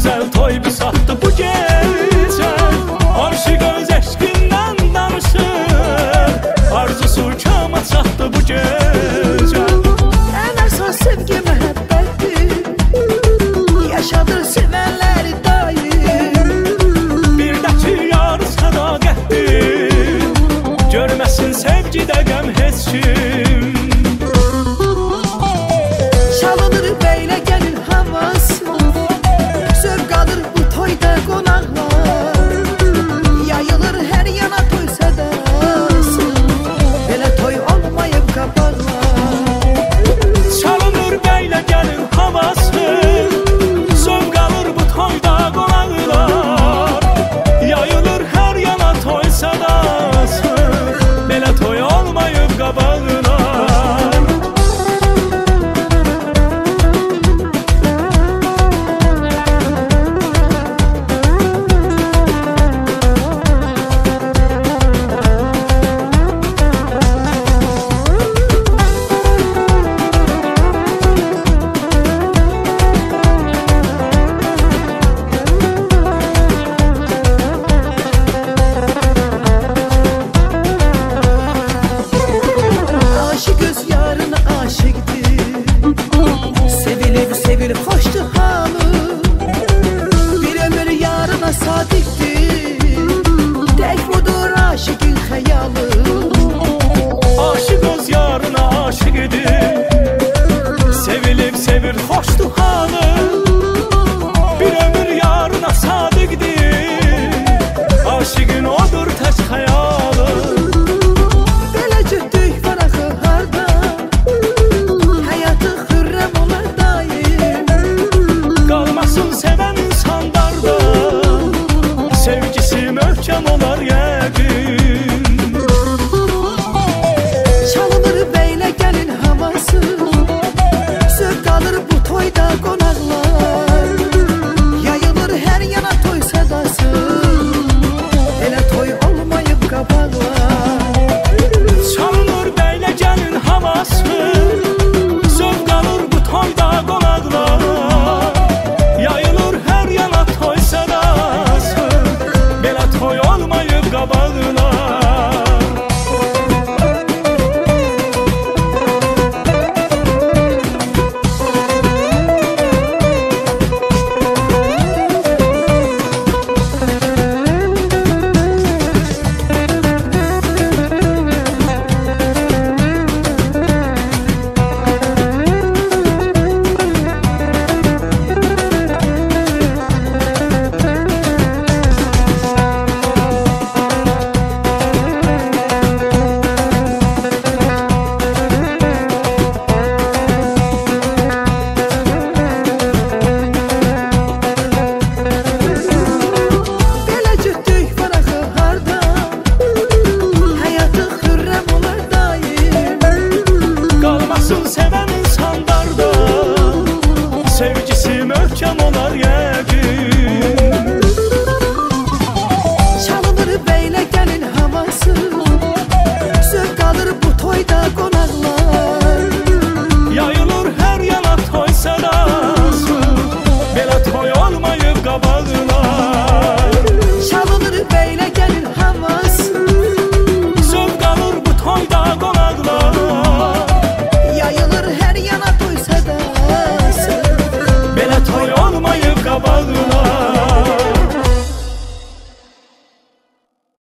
gözəl toy bisatdı bu gecə. Aşıq öz eşqindən danışır, arzusu kama çatdı bu gecə. Ən əsas sevgi məhəbbətdir, yaşadır sevənləri daim. Birdəki yar sədaqətdir, görməsin sevgidə qəm heç kim. Çalınır beylə gəlir havası, zövq alır bu toyda qonaqlar. Yayılır hər yana toy sədası, belə toy olmayıb qabaqlar. Çalınır beylə gəlin havası, zövq alır bu toyda qonaqlar. Yayılır hər yana toy sədası, belə toy olmayıb qabaqlar. Aşık öz yarına aşıqdır, sevilib sevilib xoşdur halı. Bir ömür yarına sadiqdir, tək budur aşıqın xəyalı. Aşıq öz yarına aşıq edir, sevilib sevir xoşdur halı. Bir ömür yarına sadiqdir, aşığın odur tək xəyalı. Belə cütlük var axı harda, həyatı xürrəm olar daim. Qalmasın